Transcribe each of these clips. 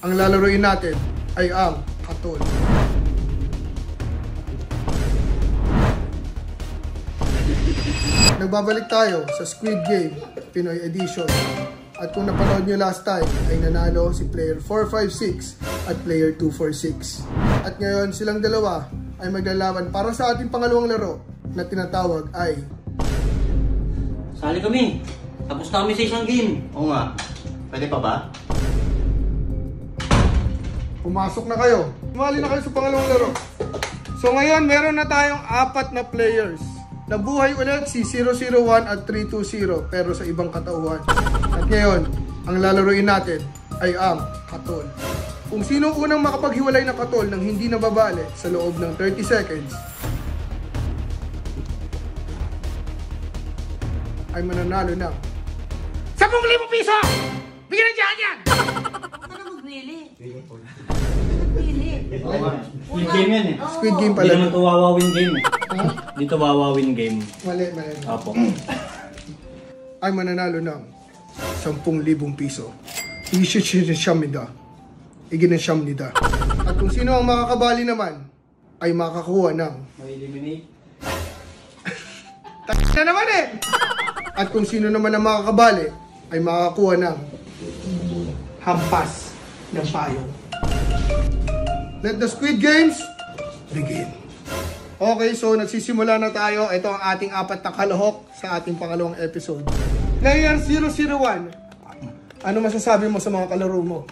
ang lalaroin natin ay ang Katol. Nagbabalik tayo sa Squid Game Pinoy Edition. At kung napanood nyo last time, ay nanalo si player 456 at player 246. At ngayon, silang dalawa ay maglalaban para sa ating pangalawang laro na tinatawag ay... Sali kami! Tapos na kami sa isang game! Oo nga. Pwede pa ba? Pumasok na kayo. Sumali na kayo sa pangalawang laro. So ngayon, meron na tayong 4 na players. Nabuhay ulit si 001 at 320 pero sa ibang katauhan. At ngayon, ang lalaroin natin ay ang Katol. Kung sino unang makapaghiwalay ng Katol nang hindi nababali sa loob ng 30 seconds ay mananalo ng 10,000 piso! Bigyan na dyan yan! Ano magbili? Squid Squid game yan eh. Squid game Hindi pala. naman ito wawawin game eh. Dito wawawin game. Mali. Apo. Ay mananalo ng 10,000 piso. Isisiyam nida. Iginasyam nida. At kung sino ang makakabali naman, ay makakuha ng... May eliminate. na naman eh! At kung sino naman ang makakabali, ay makakakuha ng... hampas ng payong. Let the Squid Games begin. Okay, so nagsisimula na tayo. Ito ang ating 4 na kalahok sa ating pangalawang episode. Player 001. Ano masasabi mo sa mga kalaro mo?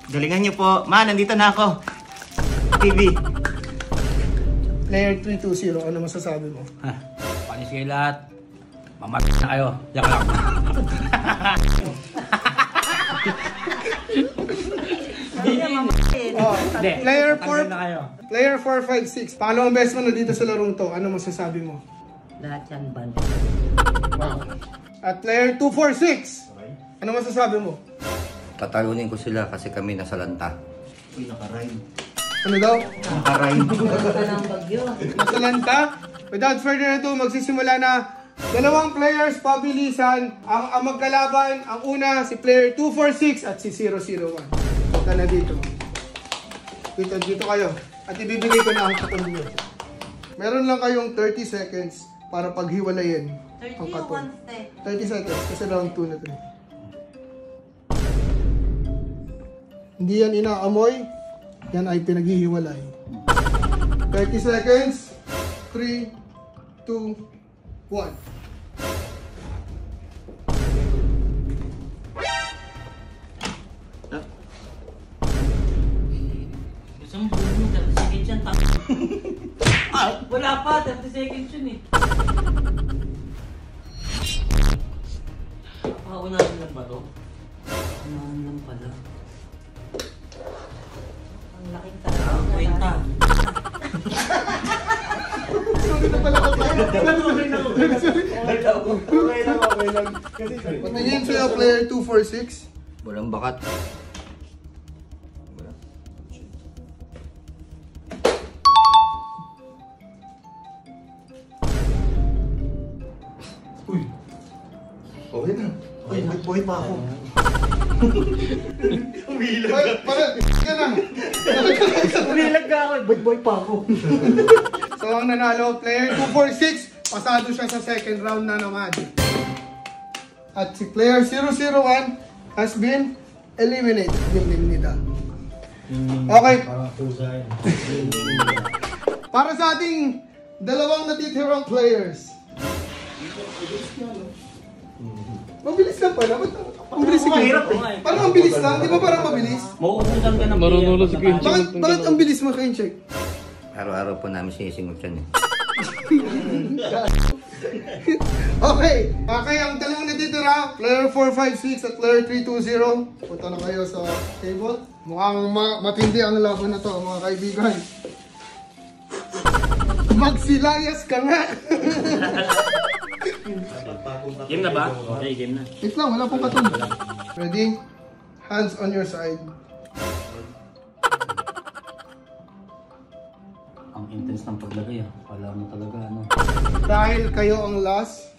Galingan niyo po. Ma, nandito na ako. TV. Player 320, ano masasabi mo? Panis kayo lahat. Mamatay na kayo. Yak lang. Player Tanggal na kayo. 4, player 456. Pangalawang beses mo na dito sa larong to. Ano masasabi mo? Lahat yan ban. At player 246. Ano masasabi mo? Tatalunin ko sila kasi kami nasa lanta. Uy, naka-rhyme. Ano daw? Naka-rhyme. Ito ng bagyo. Nasa lanta? Without further ado, magsisimula na. Dalawang players, pabilisan. Ang magkalaban, ang una, si player 246 at si 001. Punta na dito. Dito kayo. At ibibigay ko na ang katol nyo. Meron lang kayong 30 seconds para paghiwalayin ang katol. 30 seconds kasi round 2 na 3. Hindi yan inaamoy. Yan ay pinaghihiwalay. 30 seconds. 3, 2, 1. Isang bulo mo, 30 seconds yan. Wala pa, 30 seconds yun eh. Paunahan lang ba to? Paunahan lang pala. Ang laking talaga. Kwenta. Sorry na pala ako. Okay lang. Patingin sa'yo, player 246. Walang bakat. Okay na. Uy, buhay pa ako. Parang, ka na. Umilag ka ako. Buhay pa ako. So, ang nanalo, player 246, pasado siya sa second round na naman. At si player 001 has been eliminated. Okay. Para sa ating dalawang natitirang players. Mabilis lang pala. Ba't ang bilis si Ken? Parang ang bilis lang. Di ba parang mabilis? Mauubutan ka ng player. Bakit ang bilis mo, Ken Check? Araw-araw po namin sinisingot yan eh. Okay. Okay, ang dalawang natitira, player 456 at player 320. Punta na kayo sa table. Mukhang matindi ang laban na to, mga kaibigan. Magsilayas ka nga! Game na ba? Okay, game na. Wait lang, wala pong katun. Ready? Hands on your side. Ang intense ng paglagay ah. Kala mo talaga ano. Dahil kayo ang last,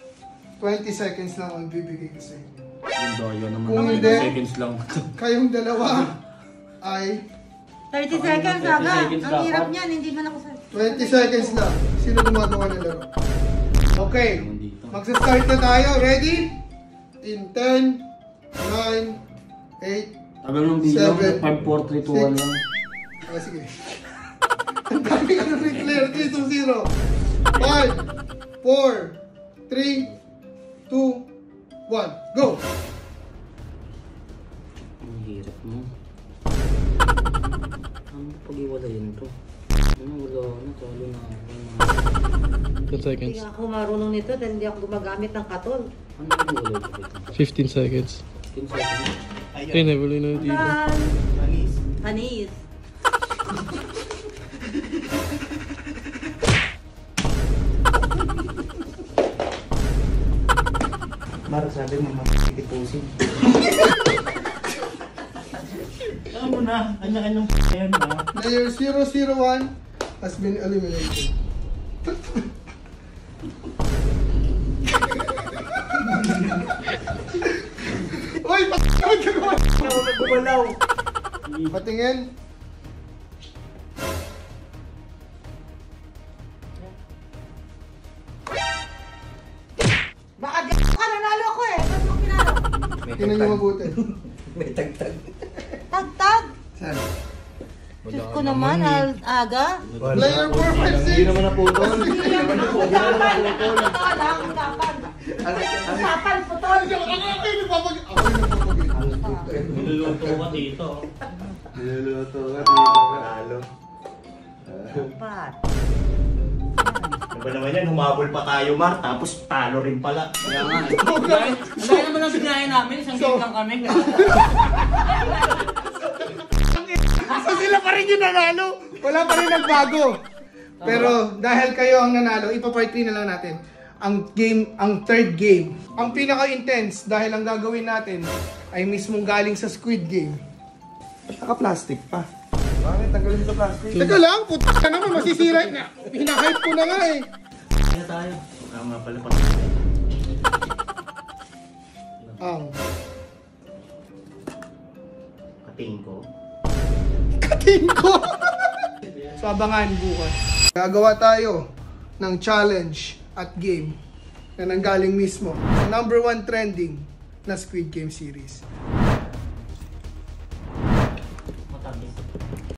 20 seconds lang ang bibigay ko sa inyo. Daya naman. Kung hindi, Seconds lang. kayong dalawa ay 30 seconds, aga. seconds Ang hirap dapat. niyan, hindi man ako sa... 20 seconds lang. Sino gumagawa ng laro? Okay. Magsa-start na tayo. Ready? In 10, 9, 8, Tagal ng bilang, 7, 5, 4, 3, 2, 1 lang. sige. Ang dami ka ng declare. 3 to 0. 5, 4, 3, 2, 1. Go! Ang hirap mo. Ano pag-iwalayin to? Ano, wala na, talo na ako. 10 seconds. Hindi ako marunong nito dahil hindi ako gumagamit ng katol. Ano pag-iwalay ko dito? 15 seconds. 15 seconds. Ay, never na dito. Panis. Panis. Mar, sabi mo, makikitipusin. Alam mo na, kanya-kanyang yan ha. Player 001 has been eliminated. Uy! Patawad ka naman! Gumalaw. Patingin. Baka ka, nanalo ko eh. Ba't mo pinalo? Tingnan niyo mabuti. May tagtag. Tag-tag. Saan? Diyos ko naman, aga. Player 456! Hindi naman na putol. Usapan! Putol, ha? Usapan. Usapan, putol. Ako yung nagpapag- Ako yung nagpapag- Niluluto ka dito. Niluluto ka dito. Panalo. Dapat. Ano ba naman yan, humabol pa tayo Mar, tapos talo rin pala. Kaya nga eh. Dahil naman ang sinaya namin, isang game lang kami. So sila pa rin yung nanalo. Wala pa rin nagbago. Pero dahil kayo ang nanalo, ipapart 3 na lang natin. Ang game, ang third game. Ang pinaka-intense dahil ang gagawin natin ay mismong galing sa Squid Game. Naka-plastic pa. Bakit? Tanggalin sa plastic. Teka lang, puta ka naman, masisira na. Hinahype ko na nga eh. Kaya tayo. Nga pala pa. Ang Kating ko. kating ko. So abangan bukas. Gagawa tayo ng challenge at game na nanggaling mismo sa #1 trending na Squid Game series.